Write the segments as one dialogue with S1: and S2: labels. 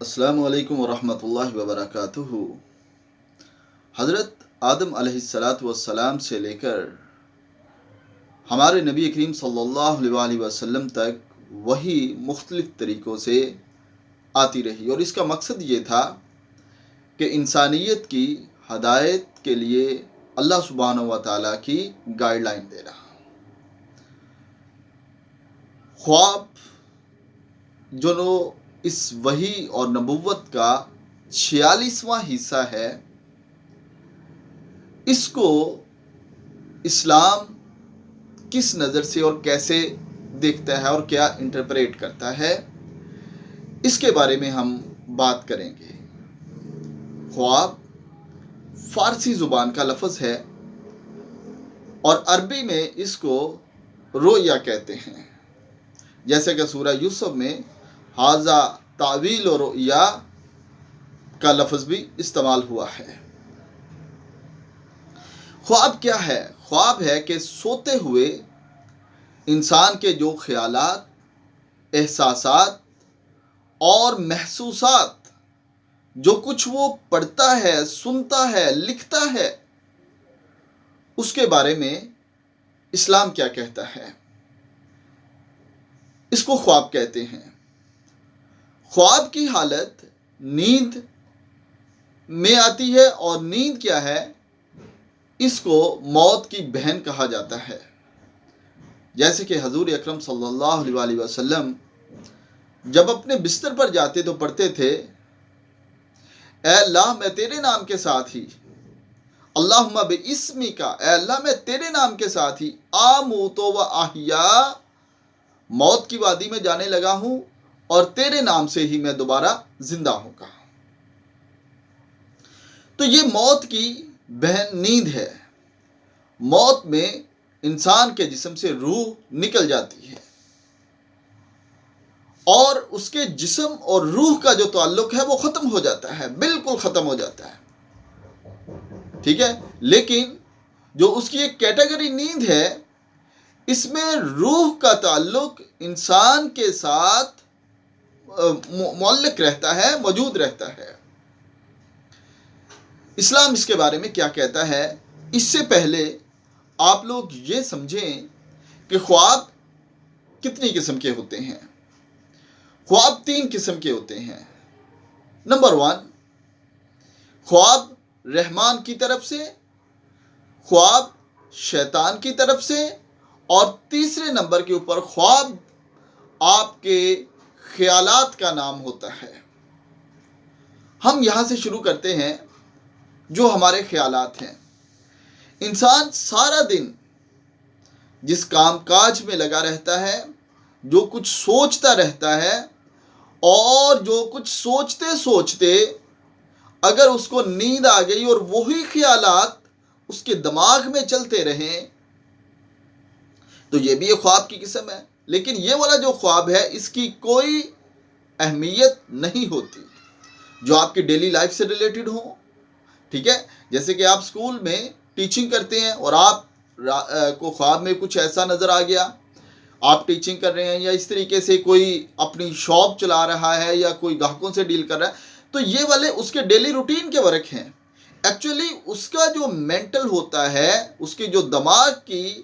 S1: السلام علیکم ورحمۃ اللہ وبرکاتہ۔ حضرت آدم علیہ السلام سے لے کر ہمارے نبی کریم صلی اللہ علیہ وسلم تک وہی مختلف طریقوں سے آتی رہی، اور اس کا مقصد یہ تھا کہ انسانیت کی ہدایت کے لیے اللہ سبحانہ و تعالیٰ کی گائیڈ لائن دینا۔ خواب جو اس وحی اور نبوت کا 46واں حصہ ہے، اس کو اسلام کس نظر سے اور کیسے دیکھتا ہے اور کیا انٹرپریٹ کرتا ہے، اس کے بارے میں ہم بات کریں گے۔ خواب فارسی زبان کا لفظ ہے اور عربی میں اس کو رویا کہتے ہیں، جیسے کہ سورہ یوسف میں ھذا تعویل و رؤیا کا لفظ بھی استعمال ہوا ہے۔ خواب کیا ہے؟ خواب ہے کہ سوتے ہوئے انسان کے جو خیالات، احساسات اور محسوسات، جو کچھ وہ پڑھتا ہے، سنتا ہے، لکھتا ہے، اس کے بارے میں اسلام کیا کہتا ہے، اس کو خواب کہتے ہیں۔ خواب کی حالت نیند میں آتی ہے، اور نیند کیا ہے؟ اس کو موت کی بہن کہا جاتا ہے۔ جیسے کہ حضور اکرم صلی اللہ علیہ وسلم جب اپنے بستر پر جاتے تو پڑھتے تھے، اے اللہ میں تیرے نام کے ساتھ ہی، اللہم باسمک، اے اللہ میں تیرے نام کے ساتھ ہی آموت و احیا، موت کی وادی میں جانے لگا ہوں اور تیرے نام سے ہی میں دوبارہ زندہ ہوں گا۔ تو یہ موت کی بہن نیند ہے۔ موت میں انسان کے جسم سے روح نکل جاتی ہے، اور اس کے جسم اور روح کا جو تعلق ہے وہ ختم ہو جاتا ہے، بالکل ختم ہو جاتا ہے، ٹھیک ہے۔ لیکن جو اس کی ایک کیٹیگری نیند ہے، اس میں روح کا تعلق انسان کے ساتھ معلق رہتا ہے، موجود رہتا ہے۔ اسلام اس کے بارے میں کیا کہتا ہے؟ اس سے پہلے آپ لوگ یہ سمجھیں کہ خواب کتنی قسم کے ہوتے ہیں۔ خواب 3 قسم کے ہوتے ہیں۔ نمبر 1، خواب رحمان کی طرف سے، خواب شیطان کی طرف سے، اور تیسرے نمبر کے اوپر خواب آپ کے خیالات کا نام ہوتا ہے۔ ہم یہاں سے شروع کرتے ہیں۔ جو ہمارے خیالات ہیں، انسان سارا دن جس کام کاج میں لگا رہتا ہے، جو کچھ سوچتا رہتا ہے، اور جو کچھ سوچتے سوچتے اگر اس کو نیند آ گئی اور وہی خیالات اس کے دماغ میں چلتے رہیں، تو یہ بھی ایک خواب کی قسم ہے۔ لیکن یہ والا جو خواب ہے، اس کی کوئی اہمیت نہیں ہوتی، جو آپ کی ڈیلی لائف سے ریلیٹڈ ہوں، ٹھیک ہے۔ جیسے کہ آپ اسکول میں ٹیچنگ کرتے ہیں اور آپ کو خواب میں کچھ ایسا نظر آ گیا، آپ ٹیچنگ کر رہے ہیں، یا اس طریقے سے کوئی اپنی شاپ چلا رہا ہے یا کوئی گاہکوں سے ڈیل کر رہا ہے، تو یہ والے اس کے ڈیلی روٹین کے ورک ہیں۔ ایکچولی اس کا جو مینٹل ہوتا ہے، اس کی جو دماغ کی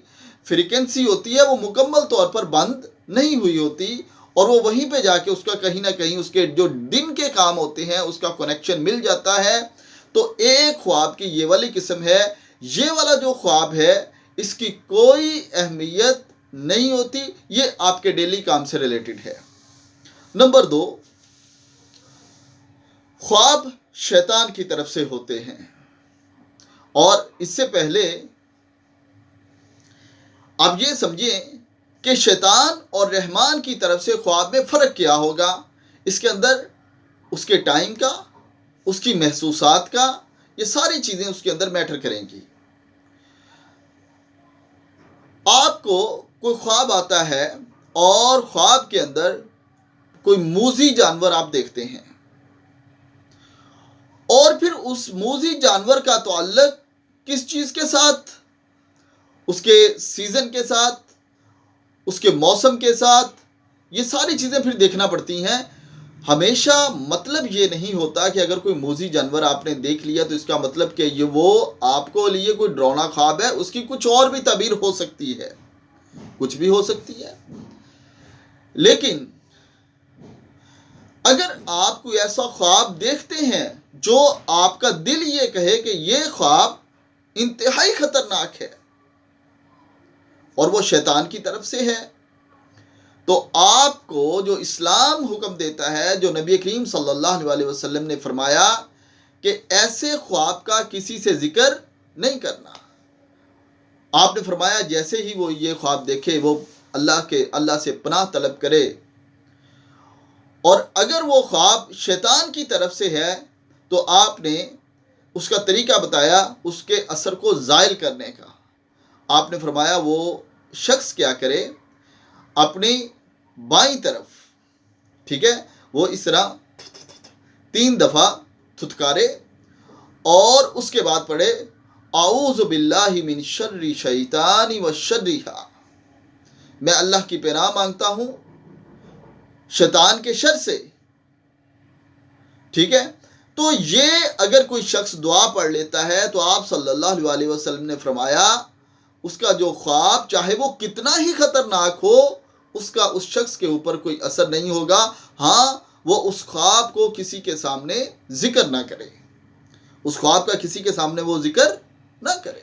S1: فریکوینسی ہوتی ہے، وہ مکمل طور پر بند نہیں ہوئی ہوتی، اور وہ وہیں پہ جا کے اس کا کہیں نہ کہیں اس کے جو دن کے کام ہوتے ہیں اس کا کنیکشن مل جاتا ہے۔ تو ایک خواب کی یہ والی قسم ہے۔ یہ والا جو خواب ہے، اس کی کوئی اہمیت نہیں ہوتی، یہ آپ کے ڈیلی کام سے ریلیٹڈ ہے۔ نمبر 2، خواب شیطان کی طرف سے ہوتے ہیں، اور اس سے پہلے آپ یہ سمجھیں کہ شیطان اور رحمان کی طرف سے خواب میں فرق کیا ہوگا۔ اس کے اندر اس کے ٹائم کا، اس کی محسوسات کا، یہ ساری چیزیں اس کے اندر میٹر کریں گی۔ آپ کو کوئی خواب آتا ہے اور خواب کے اندر کوئی موذی جانور آپ دیکھتے ہیں، اور پھر اس موذی جانور کا تعلق کس چیز کے ساتھ؟ اس کے سیزن کے ساتھ، اس کے موسم کے ساتھ، یہ ساری چیزیں پھر دیکھنا پڑتی ہیں۔ ہمیشہ مطلب یہ نہیں ہوتا کہ اگر کوئی موذی جانور آپ نے دیکھ لیا تو اس کا مطلب کہ یہ وہ آپ کو لیے کوئی ڈراؤنا خواب ہے. اس کی کچھ اور بھی تعبیر ہو سکتی ہے, کچھ بھی ہو سکتی ہے. لیکن اگر آپ کوئی ایسا خواب دیکھتے ہیں جو آپ کا دل یہ کہے کہ یہ خواب انتہائی خطرناک ہے اور وہ شیطان کی طرف سے ہے, تو آپ کو جو اسلام حکم دیتا ہے, جو نبی کریم صلی اللہ علیہ وسلم نے فرمایا کہ ایسے خواب کا کسی سے ذکر نہیں کرنا. آپ نے فرمایا جیسے ہی وہ یہ خواب دیکھے وہ اللہ سے پناہ طلب کرے, اور اگر وہ خواب شیطان کی طرف سے ہے تو آپ نے اس کا طریقہ بتایا اس کے اثر کو زائل کرنے کا. آپ نے فرمایا وہ شخص کیا کرے, اپنی بائیں طرف, ٹھیک ہے, وہ اس طرح 3 دفعہ تھتکارے اور اس کے بعد پڑھے اعوذ باللہ من شر شیطان و شرہا, میں اللہ کی پناہ مانگتا ہوں شیطان کے شر سے. ٹھیک ہے, تو یہ اگر کوئی شخص دعا پڑھ لیتا ہے تو آپ صلی اللہ علیہ وسلم نے فرمایا اس کا جو خواب چاہے وہ کتنا ہی خطرناک ہو اس کا اس شخص کے اوپر کوئی اثر نہیں ہوگا. ہاں, وہ اس خواب کو کسی کے سامنے ذکر نہ کرے, اس خواب کا کسی کے سامنے وہ ذکر نہ کرے.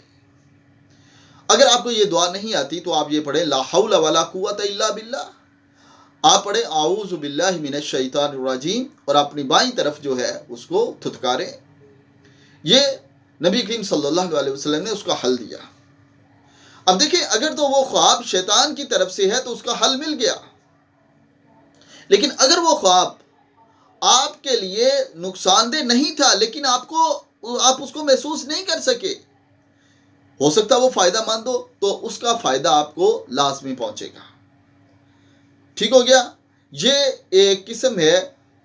S1: اگر آپ کو یہ دعا نہیں آتی تو آپ یہ پڑھیں لا حول ولا قوت الا باللہ. آپ پڑھیں اعوذ باللہ من الشیطان الرجیم اور اپنی بائیں طرف جو ہے اس کو تھتکاریں. یہ نبی کریم صلی اللہ علیہ وسلم نے اس کا حل دیا. اب دیکھیں اگر تو وہ خواب شیطان کی طرف سے ہے تو اس کا حل مل گیا, لیکن اگر وہ خواب آپ کے لیے نقصان دہ نہیں تھا لیکن آپ اس کو محسوس نہیں کر سکے, ہو سکتا وہ فائدہ مند ہو, تو اس کا فائدہ آپ کو لازمی پہنچے گا. ٹھیک ہو گیا. یہ ایک قسم ہے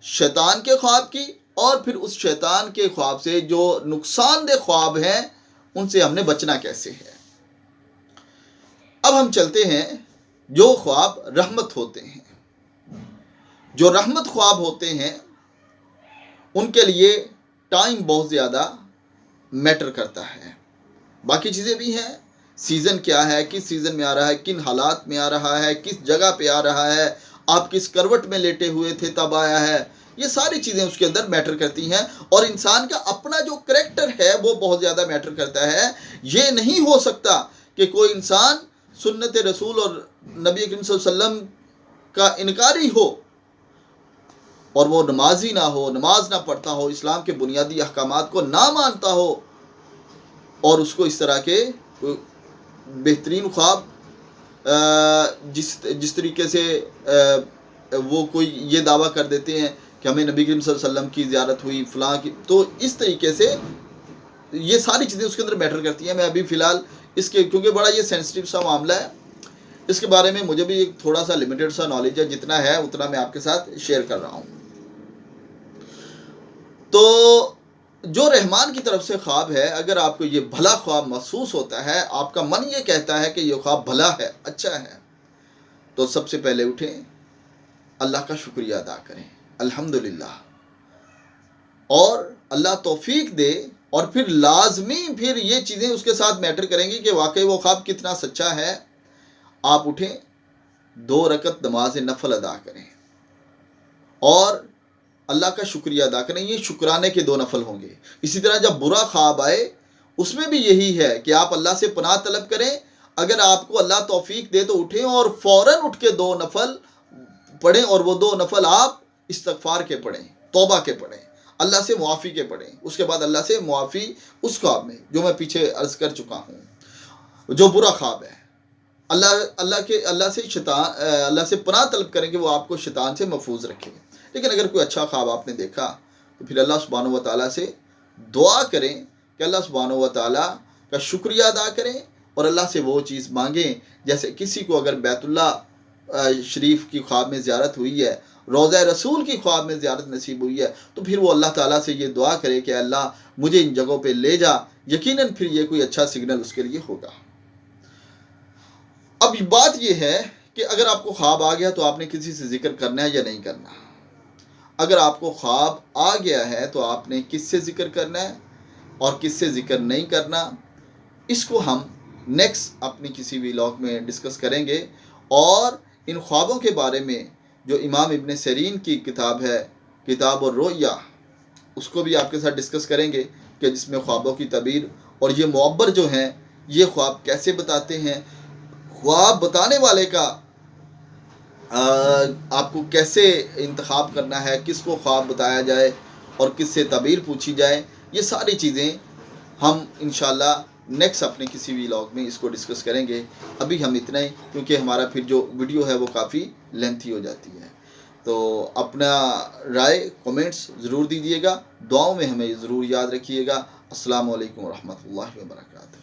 S1: شیطان کے خواب کی, اور پھر اس شیطان کے خواب سے جو نقصان دہ خواب ہیں ان سے ہم نے بچنا کیسے ہے. اب ہم چلتے ہیں جو خواب رحمت ہوتے ہیں. جو رحمت خواب ہوتے ہیں ان کے لیے ٹائم بہت زیادہ میٹر کرتا ہے. باقی چیزیں بھی ہیں, سیزن کیا ہے, کس سیزن میں آ رہا ہے, کن حالات میں آ رہا ہے, کس جگہ پہ آ رہا ہے, آپ کس کروٹ میں لیٹے ہوئے تھے تب آیا ہے, یہ ساری چیزیں اس کے اندر میٹر کرتی ہیں. اور انسان کا اپنا جو کریکٹر ہے وہ بہت زیادہ میٹر کرتا ہے. یہ نہیں ہو سکتا کہ کوئی انسان سنت رسول اور نبی کریم صلی اللہ علیہ وسلم کا انکاری ہو اور وہ نمازی نہ ہو, نماز نہ پڑھتا ہو, اسلام کے بنیادی احکامات کو نہ مانتا ہو, اور اس کو اس طرح کے بہترین خواب جس طریقے سے وہ کوئی یہ دعویٰ کر دیتے ہیں کہ ہمیں نبی کریم صلی اللہ علیہ وسلم کی زیارت ہوئی فلاں کی, تو اس طریقے سے یہ ساری چیزیں اس کے اندر میٹر کرتی ہیں. میں ابھی فی الحال اس کے کیونکہ بڑا یہ سینسٹیو سا معاملہ ہے, اس کے بارے میں مجھے بھی ایک تھوڑا سا لمیٹڈ سا نالج ہے, جتنا ہے اتنا میں آپ کے ساتھ شیئر کر رہا ہوں. تو جو رحمان کی طرف سے خواب ہے, اگر آپ کو یہ بھلا خواب محسوس ہوتا ہے, آپ کا من یہ کہتا ہے کہ یہ خواب بھلا ہے, اچھا ہے, تو سب سے پہلے اٹھیں, اللہ کا شکریہ ادا کریں, الحمدللہ, اور اللہ توفیق دے. اور پھر لازمی پھر یہ چیزیں اس کے ساتھ میٹر کریں گی کہ واقعی وہ خواب کتنا سچا ہے. آپ اٹھیں, 2 رکعت نماز نفل ادا کریں اور اللہ کا شکریہ ادا کریں. یہ شکرانے کے 2 نفل ہوں گے. اسی طرح جب برا خواب آئے اس میں بھی یہی ہے کہ آپ اللہ سے پناہ طلب کریں. اگر آپ کو اللہ توفیق دے تو اٹھیں اور فوراً اٹھ کے 2 نفل پڑھیں, اور وہ 2 نفل آپ استغفار کے پڑھیں, توبہ کے پڑھیں, اللہ سے معافی کے پڑھیں. اس کے بعد اللہ سے معافی اس خواب میں جو میں پیچھے عرض کر چکا ہوں, جو برا خواب ہے, اللہ سے پناہ طلب کریں کہ وہ آپ کو شیطان سے محفوظ رکھے. لیکن اگر کوئی اچھا خواب آپ نے دیکھا تو پھر اللہ سبحانہ و تعالیٰ سے دعا کریں کہ اللہ سبحانہ و تعالیٰ کا شکریہ ادا کریں اور اللہ سے وہ چیز مانگیں. جیسے کسی کو اگر بیت اللہ شریف کی خواب میں زیارت ہوئی ہے, روضہ رسول کی خواب میں زیارت نصیب ہوئی ہے, تو پھر وہ اللہ تعالیٰ سے یہ دعا کرے کہ اللہ مجھے ان جگہوں پہ لے جا. یقیناً پھر یہ کوئی اچھا سگنل اس کے لیے ہوگا. اب بات یہ ہے کہ اگر آپ کو خواب آ گیا تو آپ نے کسی سے ذکر کرنا ہے یا نہیں کرنا. اگر آپ کو خواب آ گیا ہے تو آپ نے کس سے ذکر کرنا ہے اور کس سے ذکر نہیں کرنا، اس کو ہم نیکسٹ اپنی کسی ویلاگ میں ڈسکس کریں گے، اور ان خوابوں کے بارے میں جو امام ابن سیرین کی کتاب ہے کتاب الرؤیا، اس کو بھی آپ کے ساتھ ڈسکس کریں گے کہ جس میں خوابوں کی تعبیر اور یہ معبر جو ہیں یہ خواب کیسے بتاتے ہیں، خواب بتانے والے کا آپ کو کیسے انتخاب کرنا ہے، کس کو خواب بتایا جائے اور کس سے تعبیر پوچھی جائے، یہ ساری چیزیں ہم انشاءاللہ نیکسٹ اپنے کسی ویلاگ میں اس کو ڈسکس کریں گے۔ ابھی ہم اتنا ہی، کیونکہ ہمارا پھر جو ویڈیو ہے وہ کافی لینتھی ہو جاتی ہے۔ تو اپنا رائے کومنٹس ضرور دیجیے گا، دعاؤں میں ہمیں ضرور یاد رکھیے گا۔ السلام علیکم ورحمۃ اللہ وبرکاتہ۔